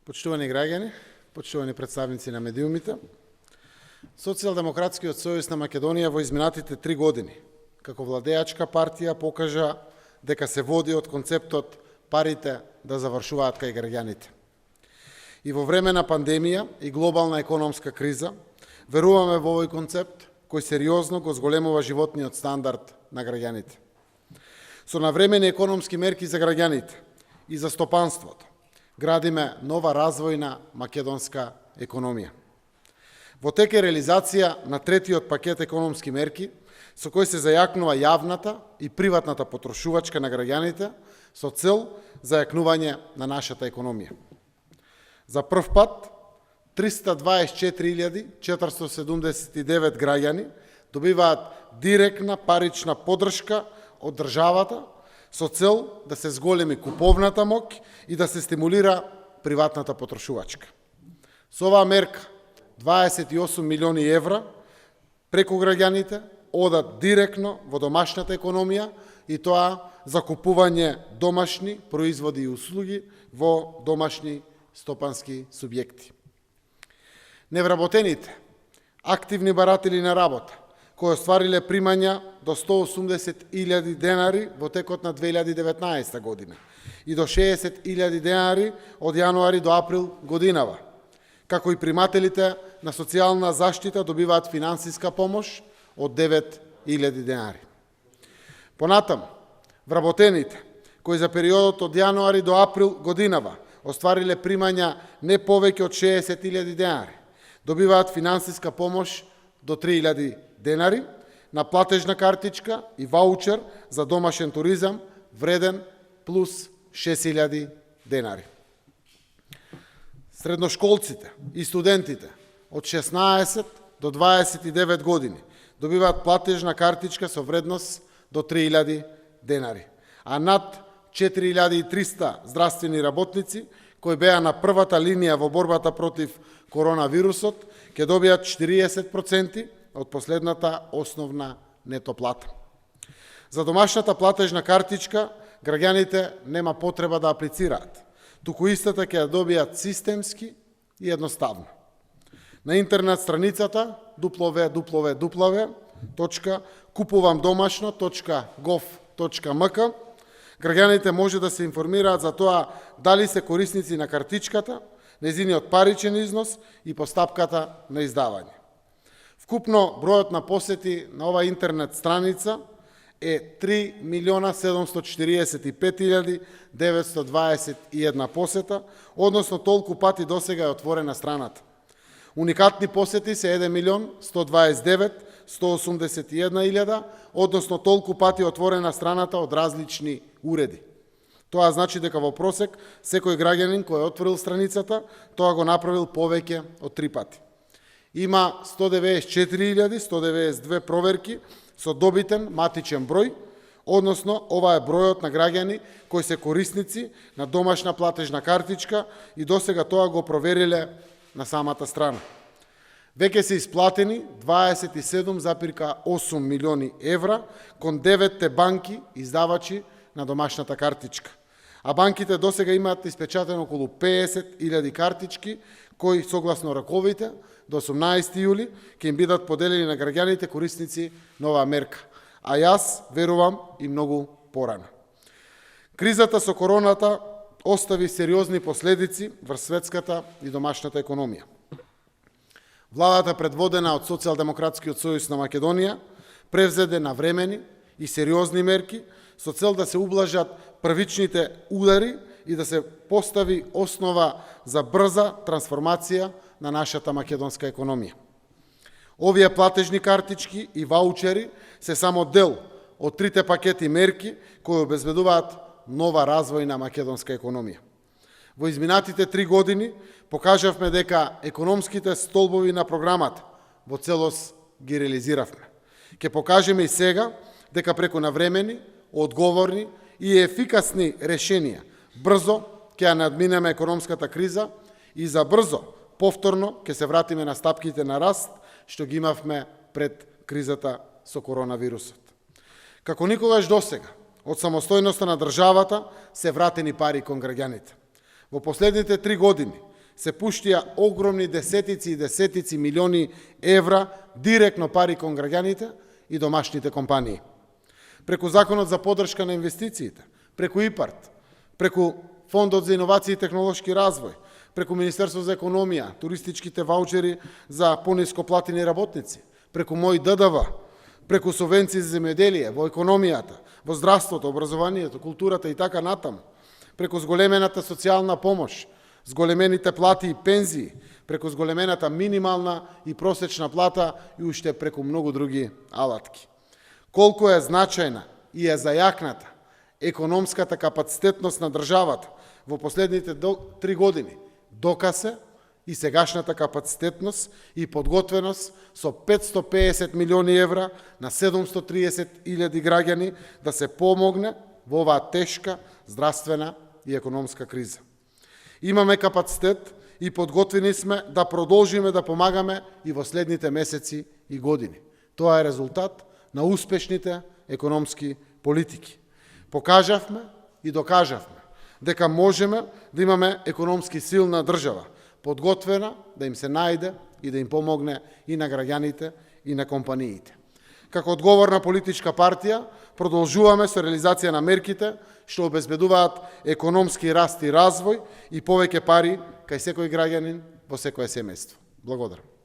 Почитувани граѓани, почитувани представници на медиумите, Социјалдемократскиот сојуз на Македонија во изминатите 3 години, како владеачка партија, покажа дека се води од концептот парите да завршуваат кај граѓаните. И во време на пандемија и глобална економска криза, веруваме во овој концепт кој сериозно го зголемува животниот стандард на граѓаните. Со навремени економски мерки за граѓаните и за стопанството, градиме нова развојна македонска економија. Во тек е реализација на третиот пакет економски мерки, со кој се зајакнува јавната и приватната потрошувачка на граѓаните со цел зајакнување на нашата економија. За прв пат, 324.479 граѓани добиваат директна парична поддршка од државата со цел да се зголеми куповната моќ и да се стимулира приватната потрошувачка. Со оваа мерка 28 милиони евра преку граѓаните одат директно во домашната економија и тоа за купување домашни производи и услуги во домашни стопански субјекти. Невработените, активни баратели на работа, кои оствариле примања до 180.000 денари во текот на 2019 година и до 60.000 денари од јануари до април годинава, како и примателите на социјална заштита добиваат финансиска помош од 9.000 денари. Понатаму, вработените, кои за периодот од јануари до април годинава оствариле примања не повеќе од 60.000 денари, добиваат финансиска помош до 3.000 денари на платежна картичка и ваучер за домашен туризам вреден плюс 6.000 денари. Средношколците и студентите од 16 до 29 години добиваат платежна картичка со вредност до 3.000 денари, а над 4.300 здравствени работници кои беа на првата линија во борбата против коронавирусот ќе добијат 40% од последната основна нето плата. За домашната платежна картичка граѓаните нема потреба да аплицираат, туку истата ќе ја добијат системски и едноставно. На интернет страницата www.kupuvamdomašno.gov.mk граѓаните може да се информираат за тоа дали се корисници на картичката, незиниот паричен износ и постапката на издавање. Вкупно бројот на посети на оваа интернет страница е 3.745.921 посета, односно толку пати досега е отворена страната. Уникатни посети се 1.129.181.000, односно толку пати отворена страната од различни уреди. Тоа значи дека во просек секој граѓанин кој е отворил страницата, тоа го направил повеќе од 3 пати. Има 194.192 проверки со добитен матичен број, односно ова е бројот на граѓани кои се корисници на домашна платежна картичка и досега тоа го провериле на самата страна. Веќе се исплатени 27,8 милиони евра кон 9 банки издавачи на домашната картичка. А банките досега имаат испечатено околу 50.000 картички, кои согласно раковите до 18 јули ќе им бидат поделени на граѓаните корисници на оваа мерка. А јас верувам и многу порано. Кризата со короната остави сериозни последици врз светската и домашната економија. Владата, предводена од Социјалдемократскиот сојуз на Македонија, превзеде навремени и сериозни мерки со цел да се ублажат првичните удари и да се постави основа за брза трансформација на нашата македонска економија. Овие платежни картички и ваучери се само дел од трите пакети мерки кои обезбедуваат нова развојна македонска економија. Во изминатите 3 години покажавме дека економските столбови на програмата во целост ги реализиравме. Ке покажеме и сега дека преку навремени, одговорни и ефикасни решенија брзо ќе ја надминеме економската криза и за брзо повторно ќе се вратиме на стапките на раст што ги имавме пред кризата со коронавирусот. Како никогаш досега, од самостојноста на државата се вратени пари кон граѓаните. Во последните 3 години се пуштија огромни десетици и десетици милиони евра директно пари кон граѓаните и домашните компании. Преку Законот за поддршка на инвестициите, преку ИПАРТ, преку Фондот за иновации и технолошки развој, преку Министерство за економија, туристичките ваучери за пониско платени работници, преку Мој ДДВ, преку субвенции за земјоделие, во економијата, во здравството, образованието, културата и така натаму, преку зголемената социјална помош, зголемените плати и пензии, преку зголемената минимална и просечна плата и уште преку многу други алатки. Колку е значајна и е зајакната економската капацитетност на државата во последните 3 години, доказа и сегашната капацитетност и подготвеност со 550 милиони евра на 730.000 граѓани да се помогне во оваа тешка здравствена и економска криза. Имаме капацитет и подготвени сме да продолжиме да помагаме и во следните месеци и години. Тоа е резултат на успешните економски политики. Покажавме и докажавме дека можеме да имаме економски силна држава, подготвена да им се најде и да им помогне и на граѓаните и на компаниите. Како одговорна политичка партија, продолжуваме со реализација на мерките што обезбедуваат економски раст и развој и повеќе пари кај секој граѓанин во секое семејство. Благодарам.